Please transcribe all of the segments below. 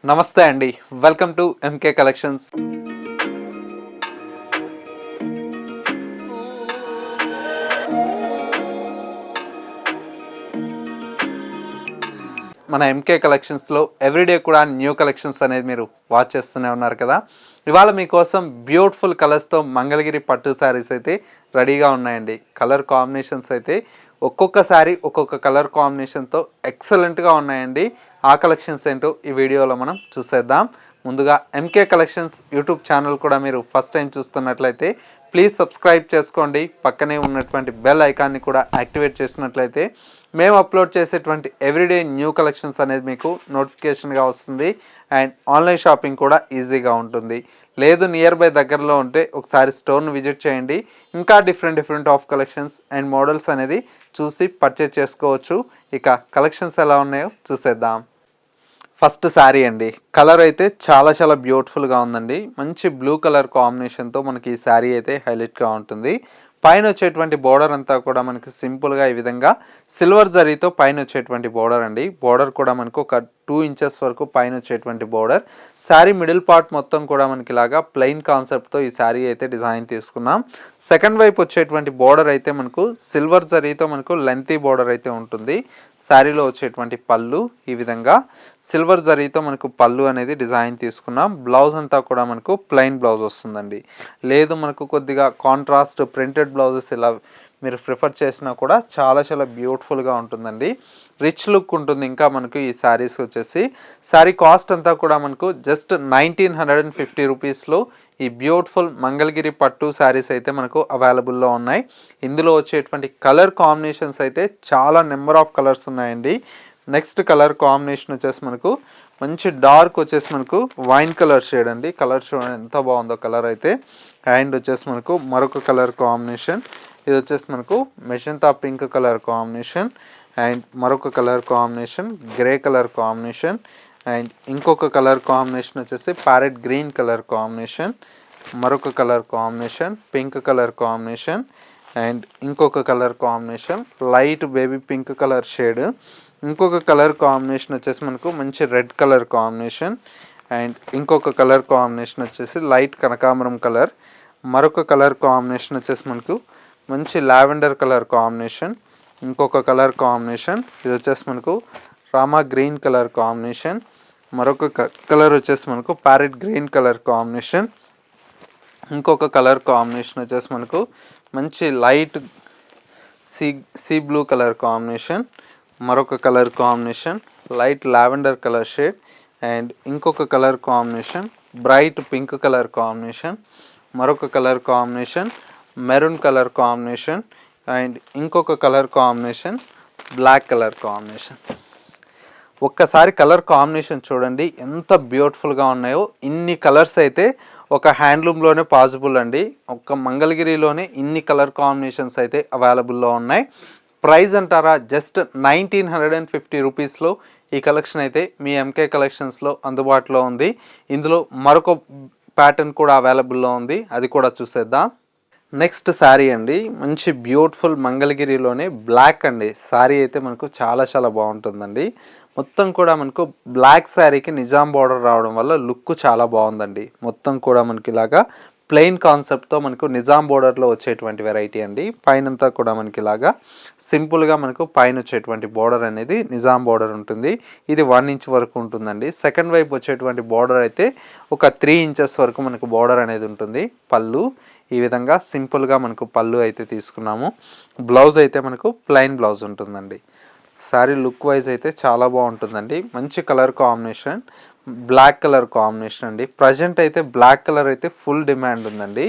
నమస్తే అండి. Welcome to MK collections. మన ఎంకే కలెక్షన్స్లో ఎవ్రీడే కూడా న్యూ కలెక్షన్స్ అనేది మీరు వాచ్ చేస్తూనే ఉన్నారు కదా. ఇవాళ మీకోసం బ్యూటిఫుల్ కలర్స్తో మంగళగిరి పట్టు శారీస్ అయితే రెడీగా ఉన్నాయండి. కలర్ కాంబినేషన్స్ అయితే ఒక్కొక్క శారీ ఒక్కొక్క కలర్ కాంబినేషన్తో ఎక్సలెంట్గా ఉన్నాయండి. ఆ కలెక్షన్స్ ఏంటో ఈ వీడియోలో మనం చూసేద్దాం. ముందుగా ఎంకే కలెక్షన్స్ యూట్యూబ్ ఛానల్ కూడా మీరు ఫస్ట్ టైం చూస్తున్నట్లయితే ప్లీజ్ సబ్స్క్రైబ్ చేసుకోండి. పక్కనే ఉన్నటువంటి బెల్ ఐకాన్ని కూడా యాక్టివేట్ చేసినట్లయితే మేము అప్లోడ్ చేసేటువంటి ఎవ్రీడే న్యూ కలెక్షన్స్ అనేది మీకు నోటిఫికేషన్గా వస్తుంది. అండ్ ఆన్లైన్ షాపింగ్ కూడా ఈజీగా ఉంటుంది. లేదు నియర్ బై దగ్గరలో ఉంటే ఒకసారి స్టోర్ను విజిట్ చేయండి. ఇంకా different of collections and models అనేది చూసి పర్చేజ్ చేసుకోవచ్చు. ఇక కలెక్షన్స్ ఎలా ఉన్నాయో చూసేద్దాం. ఫస్ట్ శారీ అండి. కలర్ అయితే చాలా బ్యూటిఫుల్గా ఉందండి. మంచి బ్లూ కలర్ కాంబినేషన్తో మనకి ఈ శారీ అయితే హైలైట్గా ఉంటుంది. పైన వచ్చేటువంటి బోర్డర్ అంతా కూడా మనకి సింపుల్గా ఈ విధంగా సిల్వర్ జరీతో పైన వచ్చేటువంటి బోర్డర్ అండి. బోర్డర్ కూడా మనకు ఒక 2 ఇంచెస్ వరకు పైన వచ్చేటువంటి బోర్డర్. శారీ మిడిల్ పార్ట్ మొత్తం కూడా మనకి ఇలాగా ప్లెయిన్ కాన్సెప్ట్తో ఈ శారీ అయితే డిజైన్ తీసుకున్నాం. సెకండ్ వైపు వచ్చేటువంటి బోర్డర్ అయితే మనకు సిల్వర్ జరీతో మనకు లెంతీ బోర్డర్ అయితే ఉంటుంది. శారీలో వచ్చేటువంటి పళ్ళు ఈ విధంగా సిల్వర్ జరీతో మనకు పళ్ళు అనేది డిజైన్ తీసుకున్నాం. బ్లౌజ్ అంతా కూడా మనకు ప్లెయిన్ బ్లౌజ్ వస్తుందండి. లేదు మనకు కొద్దిగా కాంట్రాస్ట్ ప్రింటెడ్ బ్లౌజెస్ ఇలా మీరు ప్రిఫర్ చేసినా కూడా చాలా బ్యూటిఫుల్గా ఉంటుందండి. రిచ్ లుక్ ఉంటుంది. ఇంకా మనకు ఈ శారీస్ వచ్చేసి శారీ కాస్ట్ అంతా కూడా మనకు జస్ట్ 1950 రూపీస్లో ఈ బ్యూటిఫుల్ మంగళగిరి పట్టు శారీస్ అయితే మనకు అవైలబుల్లో ఉన్నాయి. ఇందులో వచ్చేటువంటి కలర్ కాంబినేషన్స్ అయితే చాలా నెంబర్ ఆఫ్ కలర్స్ ఉన్నాయండి. నెక్స్ట్ కలర్ కాంబినేషన్ వచ్చేసి మనకు మంచి డార్క్ వచ్చేసి మనకు వైన్ కలర్ షేడ్ అండి. కలర్ చూడండి ఎంత బాగుందో కలర్ అయితే. అండ్ వచ్చేసి మనకు మరొక కలర్ కాంబినేషన్, ఇది వచ్చేసి మనకు magenta pink colour combination. And మరొక colour combination grey colour combination. And ఇంకొక కలర్ కాంబినేషన్ వచ్చేసి ప్యారెట్ గ్రీన్ కలర్ కాంబినేషన్. మరొక colour combination pink colour combination. And ఇంకొక colour combination light baby pink colour shade. ఇంకొక colour combination వచ్చేసి మనకు మంచి red colour combination. And ఇంకొక colour combination వచ్చేసి లైట్ కనకాంబరం కలర్. మరొక కలర్ కాంబినేషన్ వచ్చేసి మనకు మంచి లావెండర్ కలర్ కాంబినేషన్. ఇంకొక కలర్ కాంబినేషన్ ఇది వచ్చేసి మనకు రామా గ్రీన్ కలర్ కాంబినేషన్. మరొక కలర్ వచ్చేసి మనకు ప్యారెట్ గ్రీన్ కలర్ కాంబినేషన్. ఇంకొక కలర్ కాంబినేషన్ వచ్చేసి మనకు మంచి light sea blue colour combination. మరొక colour combination light lavender colour shade. And ఇంకొక colour combination bright pink colour combination. మరొక colour combination maroon colour combination. And ఇంకొక colour combination black colour combination. ఒక్కసారి colour combination చూడండి ఎంత బ్యూటిఫుల్గా ఉన్నాయో. ఇన్ని కలర్స్ అయితే ఒక హ్యాండ్లూమ్లోనే పాసిబుల్ అండి. ఒక మంగళగిరిలోనే ఇన్ని కలర్ కాంబినేషన్స్ అయితే అవైలబుల్లో ఉన్నాయి. ప్రైస్ అంటారా జస్ట్ 1950 రూపీస్లో ఈ కలెక్షన్ అయితే మీ ఎంకే కలెక్షన్స్లో అందుబాటులో ఉంది. ఇందులో మరొక ప్యాటర్న్ కూడా అవైలబుల్లో ఉంది, అది కూడా చూసేద్దాం. నెక్స్ట్ శారీ అండి. మంచి బ్యూటిఫుల్ మంగళగిరిలోనే బ్లాక్ అండి. శారీ అయితే మనకు చాలా బాగుంటుందండి. మొత్తం కూడా మనకు బ్లాక్ శారీకి నిజాం బార్డర్ రావడం వల్ల లుక్ చాలా బాగుందండి. మొత్తం కూడా మనకి ఇలాగా ప్లెయిన్ కాన్సెప్ట్తో మనకు నిజాం బోర్డర్లో వచ్చేటువంటి వెరైటీ అండి. పైనంతా కూడా మనకి ఇలాగా సింపుల్గా మనకు పైన వచ్చేటువంటి బోర్డర్ అనేది నిజాం బోర్డర్ ఉంటుంది. ఇది 1 ఇంచ్ వరకు ఉంటుందండి. సెకండ్ వైపు వచ్చేటువంటి బోర్డర్ అయితే ఒక 3 ఇంచెస్ వరకు మనకు బోర్డర్ అనేది ఉంటుంది. పళ్ళు ఈ విధంగా సింపుల్గా మనకు పళ్ళు అయితే తీసుకున్నాము. బ్లౌజ్ అయితే మనకు ప్లెయిన్ బ్లౌజ్ ఉంటుందండి. శారీ లుక్ వైజ్ అయితే చాలా బాగుంటుందండి. మంచి colour combination black colour combination అండి. ప్రజెంట్ అయితే బ్లాక్ కలర్ అయితే ఫుల్ డిమాండ్ ఉందండి.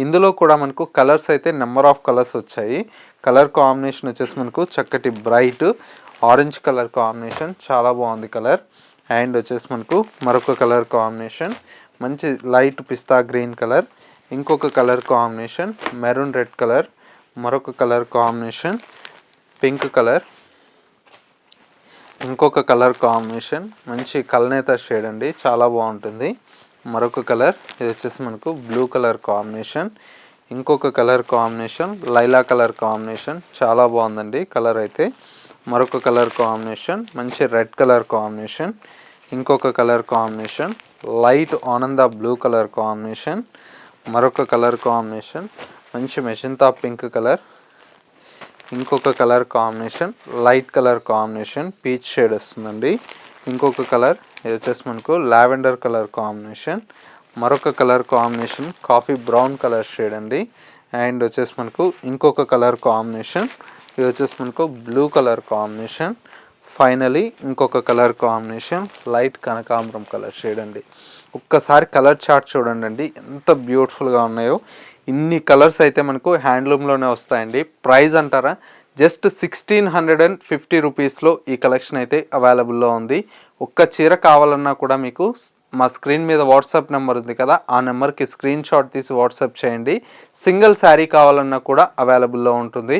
ఇందులో కూడా మనకు కలర్స్ అయితే నెంబర్ ఆఫ్ కలర్స్ వచ్చాయి. కలర్ కాంబినేషన్ వచ్చేసి మనకు చక్కటి బ్రైట్ ఆరెంజ్ కలర్ కాంబినేషన్ చాలా బాగుంది కలర్. అండ్ వచ్చేసి మనకు మరొక కలర్ కాంబినేషన్ మంచి లైట్ పిస్తా గ్రీన్ కలర్. ఇంకొక colour combination maroon red colour. మరొక కలర్ కాంబినేషన్ పింక్ కలర్. ఇంకొక కలర్ కాంబినేషన్ మంచి కల్నేత షేడ్ అండి, చాలా బాగుంటుంది. మరొక కలర్ ఇది వచ్చేసి మనకు బ్లూ కలర్ కాంబినేషన్. ఇంకొక colour combination Laila colour combination చాలా బాగుందండి కలర్ అయితే. మరొక కలర్ కాంబినేషన్ మంచి రెడ్ కలర్ కాంబినేషన్. ఇంకొక కలర్ కాంబినేషన్ లైట్ ఆనంద బ్లూ కలర్ కాంబినేషన్, మరొక కలర్ కాంబినేషన్ మంచి మెజంతా పింక్ కలర్, ఇంకొక colour combination light colour combination peach shade వస్తుందండి. ఇంకొక కలర్ ఇది వచ్చేసి మనకు లావెండర్ కలర్ కాంబినేషన్, మరొక colour combination coffee brown colour shade అండి. అండ్ వచ్చేసి మనకు ఇంకొక కలర్ కాంబినేషన్ ఇది వచ్చేసి మనకు బ్లూ కలర్ కాంబినేషన్. ఫైనలీ ఇంకొక కలర్ కాంబినేషన్ లైట్ కనకాంబరం కలర్ షేడ్ అండి. ఒక్కసారి కలర్ చార్ట్ చూడండి అండి, ఎంత బ్యూటిఫుల్గా ఉన్నాయో. ఇన్ని కలర్స్ అయితే మనకు హ్యాండ్లూమ్లోనే వస్తాయండి. ప్రైస్ అంటారా, జస్ట్ 1650 రూపీస్లో ఈ కలెక్షన్ అయితే అవైలబుల్లో ఉంది. ఒక్క చీర కావాలన్నా కూడా మీకు మా స్క్రీన్ మీద వాట్సాప్ నెంబర్ ఉంది కదా, ఆ నెంబర్కి స్క్రీన్ షాట్ తీసి వాట్సాప్ చేయండి. సింగిల్ శారీ కావాలన్నా కూడా అవైలబుల్లో ఉంటుంది.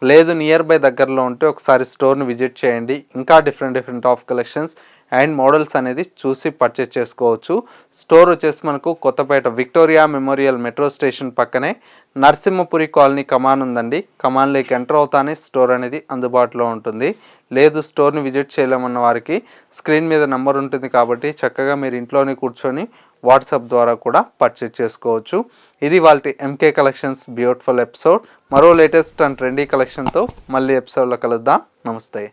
లేదు నియర్ బై దగ్గరలో ఉంటే ఒకసారి స్టోర్ని విజిట్ చేయండి. ఇంకా different of collections and models అనేది చూసి పర్చేస్ చేసుకోవచ్చు. స్టోర్ వచ్చేసి మనకు Kothapet Victoria Memorial metro station పక్కనే నరసింహపురి కాలనీ కమాన్ ఉందండి. కమాన్లోకి ఎంటర్ అవుతానే స్టోర్ అనేది అందుబాటులో ఉంటుంది. లేదు స్టోర్ని విజిట్ చేయలేమన్న వారికి స్క్రీన్ మీద నెంబర్ ఉంటుంది కాబట్టి చక్కగా మీరు ఇంట్లోనే కూర్చొని వాట్సాప్ ద్వారా కూడా పర్చేజ్ చేసుకోవచ్చు. ఇది వాళ్ళ ఎంకే కలెక్షన్స్ బ్యూటిఫుల్ ఎపిసోడ్. మరో లేటెస్ట్ అండ్ ట్రెండీ కలెక్షన్తో మళ్ళీ ఎపిసోడ్లో కలుద్దాం. నమస్తే.